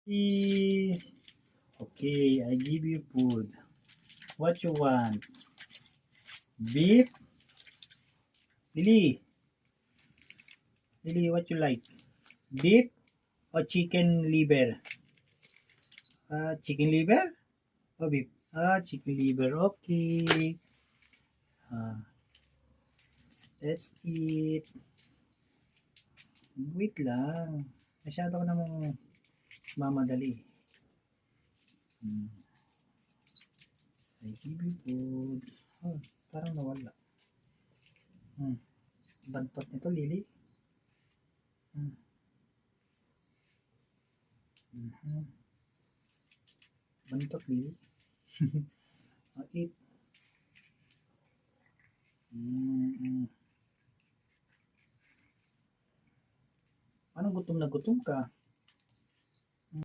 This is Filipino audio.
Eh, okay, I give you food. What you want? Beef? Lily, Lily, what you like? Beef or chicken liver? Chicken liver or beef? Chicken liver. Okay. Uh, let's eat. Wait lang. Masyado ka namang mamadali. Hmm. I give you food. Oh, parang nawala. Bantot nito, Lily. Hmm. Mhm. Bantot, Lily. Eat. Mm. Anong gutom na gutom ka?